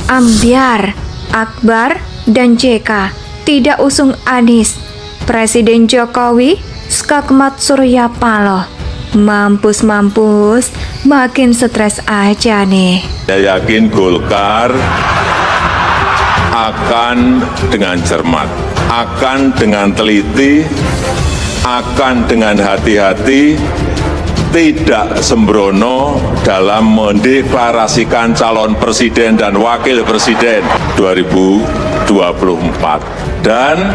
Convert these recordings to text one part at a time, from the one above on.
Ambyar, Akbar, dan JK tidak usung Anies. Presiden Jokowi skakmat Surya Paloh. Mampus, makin stres aja nih. Saya yakin Golkar akan dengan cermat, akan dengan teliti, akan dengan hati-hati, tidak sembrono dalam mendeklarasikan calon presiden dan wakil presiden 2024. Dan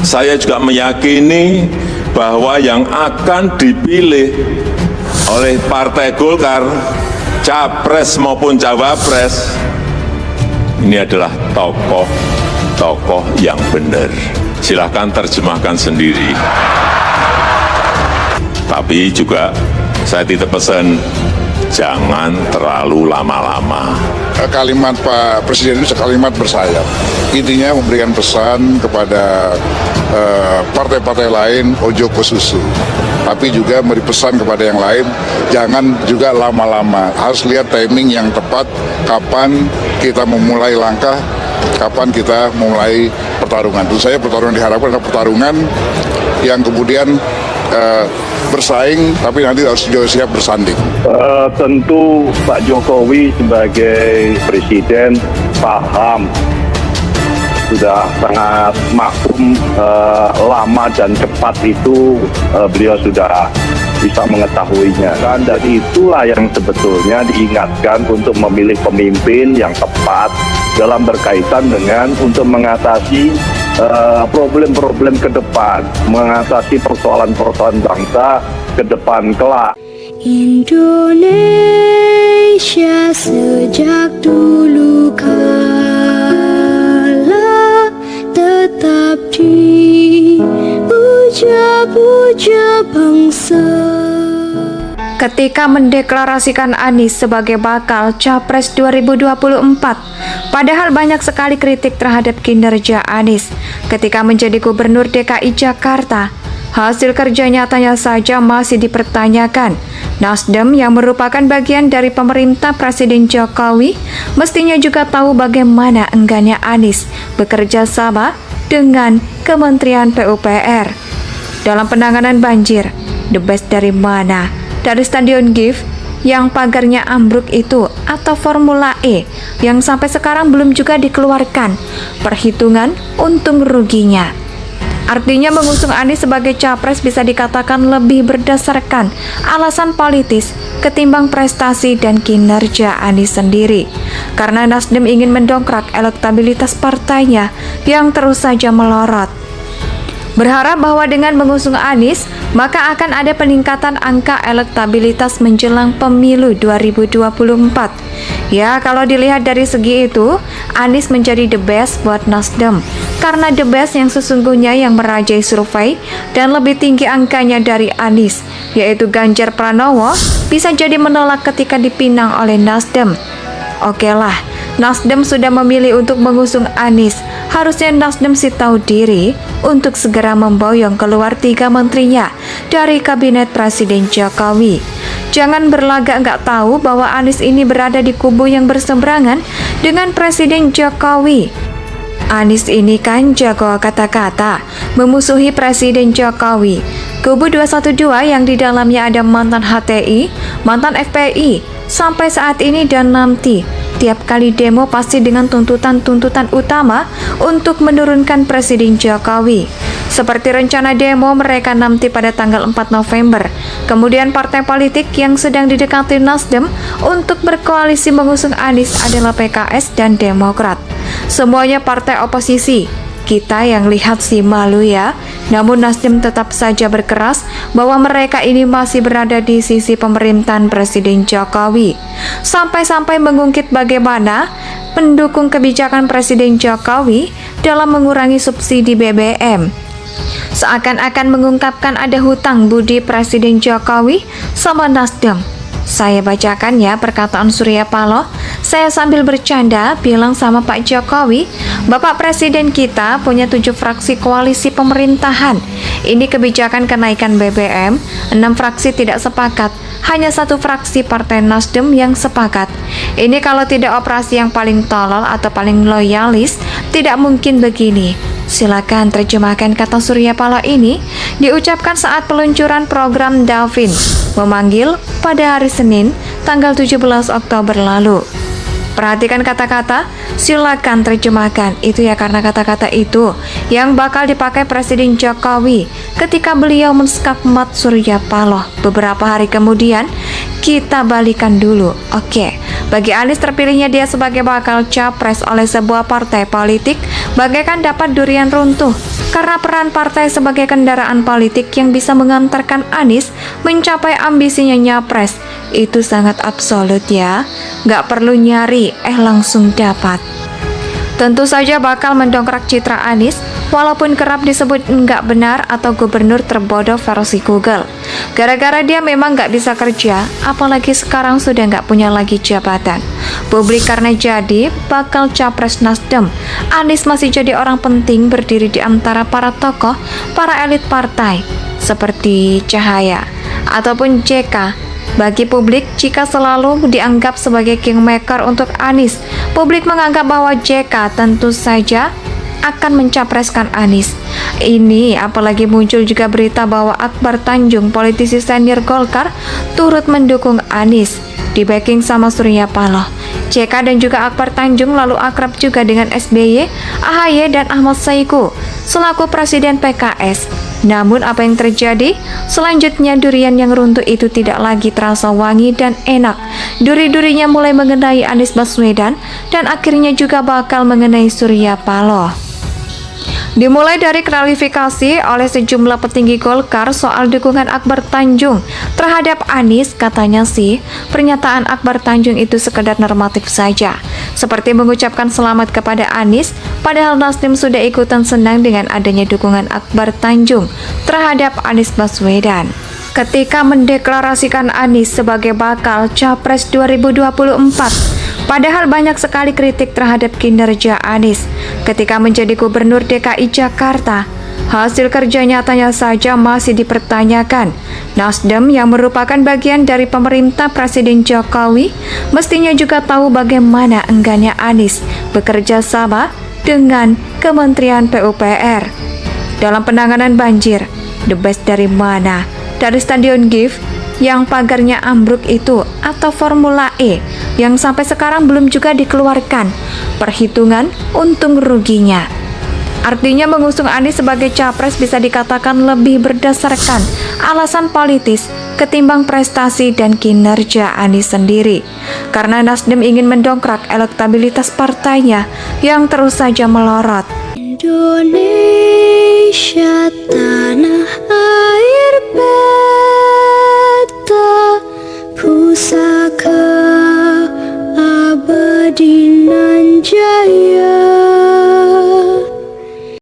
saya juga meyakini bahwa yang akan dipilih oleh Partai Golkar, capres maupun cawapres, ini adalah tokoh yang benar. Silahkan terjemahkan sendiri. Tapi juga saya titip pesan, jangan terlalu lama-lama. Kalimat Pak Presiden itu kalimat bersayap. Intinya memberikan pesan kepada partai-partai lain, ojo ke susu. Tapi juga memberi pesan kepada yang lain, jangan juga lama-lama. Harus lihat timing yang tepat, kapan kita memulai langkah, kapan kita memulai pertarungan. Tentu saya pertarungan diharapkan adalah pertarungan yang kemudian bersaing, tapi nanti harus juga siap bersanding. Tentu Pak Jokowi sebagai presiden paham, sudah sangat maklum, lama dan cepat itu beliau sudah bisa mengetahuinya. Dan itulah yang sebetulnya diingatkan untuk memilih pemimpin yang tepat dalam berkaitan dengan untuk mengatasi problem-problem ke depan, mengatasi persoalan-persoalan bangsa ke depan kelak. Indonesia sejak dulu kala tetap dipuja-puja bangsa. Ketika mendeklarasikan Anies sebagai bakal Capres 2024, padahal banyak sekali kritik terhadap kinerja Anies ketika menjadi Gubernur DKI Jakarta. Hasil kerja nyatanya saja masih dipertanyakan. Nasdem yang merupakan bagian dari pemerintah Presiden Jokowi mestinya juga tahu bagaimana enggannya Anies bekerja sama dengan Kementerian PUPR dalam penanganan banjir. The best dari mana? Dari Stadion GIF yang pagarnya ambruk itu, atau Formula E yang sampai sekarang belum juga dikeluarkan perhitungan untung ruginya. Artinya mengusung Anies sebagai capres bisa dikatakan lebih berdasarkan alasan politis ketimbang prestasi dan kinerja Anies sendiri. Karena Nasdem ingin mendongkrak elektabilitas partainya yang terus saja melorot. Berharap bahwa dengan mengusung Anies, maka akan ada peningkatan angka elektabilitas menjelang pemilu 2024. Ya, kalau dilihat dari segi itu, Anies menjadi the best buat Nasdem. Karena the best yang sesungguhnya yang merajai survei dan lebih tinggi angkanya dari Anies, yaitu Ganjar Pranowo, bisa jadi menolak ketika dipinang oleh Nasdem. Oke lah, Nasdem sudah memilih untuk mengusung Anies. Harusnya Nasdem sih tahu diri untuk segera memboyong keluar 3 menterinya dari kabinet Presiden Jokowi. Jangan berlagak nggak tahu bahwa Anies ini berada di kubu yang berseberangan dengan Presiden Jokowi. Anies ini kan jago kata-kata, memusuhi Presiden Jokowi. Kubu 212 yang di dalamnya ada mantan HTI, mantan FPI, sampai saat ini dan nanti. Tiap kali demo pasti dengan tuntutan-tuntutan utama untuk menurunkan Presiden Jokowi. Seperti rencana demo mereka nanti pada tanggal 4 November. Kemudian partai politik yang sedang didekati Nasdem untuk berkoalisi mengusung Anies adalah PKS dan Demokrat. Semuanya partai oposisi. Kita yang lihat sih malu ya. Namun Nasdem tetap saja berkeras bahwa mereka ini masih berada di sisi pemerintahan Presiden Jokowi. Sampai-sampai mengungkit bagaimana pendukung kebijakan Presiden Jokowi dalam mengurangi subsidi BBM. Seakan-akan mengungkapkan ada hutang budi Presiden Jokowi sama Nasdem. Saya bacakan ya perkataan Surya Paloh. Saya sambil bercanda bilang sama Pak Jokowi, Bapak Presiden kita punya 7 fraksi koalisi pemerintahan. Ini kebijakan kenaikan BBM, 6 fraksi tidak sepakat, hanya 1 fraksi Partai Nasdem yang sepakat. Ini kalau tidak operasi yang paling tolol atau paling loyalis, tidak mungkin begini. Silakan terjemahkan kata Surya Paloh ini diucapkan saat peluncuran program Davin memanggil pada hari Senin tanggal 17 Oktober lalu. Perhatikan kata-kata, silakan terjemahkan. Itu ya karena kata-kata itu yang bakal dipakai Presiden Jokowi ketika beliau menskakmat Surya Paloh. Beberapa hari kemudian, kita balikan dulu. Oke, bagi Anies terpilihnya dia sebagai bakal capres oleh sebuah partai politik bagaikan dapat durian runtuh. Karena peran partai sebagai kendaraan politik yang bisa mengantarkan Anies mencapai ambisinya nyapres itu sangat absolut ya, nggak perlu nyari, langsung dapat. Tentu saja bakal mendongkrak citra Anies, walaupun kerap disebut nggak benar atau gubernur terbodoh versi Google. Gara-gara dia memang nggak bisa kerja, apalagi sekarang sudah nggak punya lagi jabatan. Publik karena jadi bakal capres Nasdem. Anies masih jadi orang penting berdiri di antara para tokoh, para elit partai, seperti Cahaya ataupun JK. Bagi publik, jika selalu dianggap sebagai kingmaker untuk Anies, publik menganggap bahwa JK tentu saja akan mencapreskan Anies. Ini apalagi muncul juga berita bahwa Akbar Tanjung, politisi senior Golkar, turut mendukung Anies, di backing sama Surya Paloh. JK dan juga Akbar Tanjung lalu akrab juga dengan SBY, AHY, dan Ahmad Saiku selaku Presiden PKS. Namun apa yang terjadi? Selanjutnya durian yang runtuh itu tidak lagi terasa wangi dan enak. Duri-durinya mulai mengenai Anies Baswedan dan akhirnya juga bakal mengenai Surya Paloh. Dimulai dari klarifikasi oleh sejumlah petinggi Golkar soal dukungan Akbar Tanjung terhadap Anies, katanya sih pernyataan Akbar Tanjung itu sekedar normatif saja, seperti mengucapkan selamat kepada Anies, padahal Nasdem sudah ikutan senang dengan adanya dukungan Akbar Tanjung terhadap Anies Baswedan. Ketika mendeklarasikan Anies sebagai bakal Capres 2024, padahal banyak sekali kritik terhadap kinerja Anies ketika menjadi Gubernur DKI Jakarta. Hasil kerja nyatanya saja masih dipertanyakan. Nasdem yang merupakan bagian dari pemerintah Presiden Jokowi mestinya juga tahu bagaimana enggannya Anies bekerja sama dengan Kementerian PUPR dalam penanganan banjir. The best dari mana? Dari Stadion GIF yang pagarnya ambruk itu, atau Formula E yang sampai sekarang belum juga dikeluarkan perhitungan untung ruginya. Artinya mengusung Anies sebagai capres bisa dikatakan lebih berdasarkan alasan politis ketimbang prestasi dan kinerja Anies sendiri. Karena Nasdem ingin mendongkrak elektabilitas partainya yang terus saja melorot. Indonesia tanah air beta, pusaka abadi nan jaya.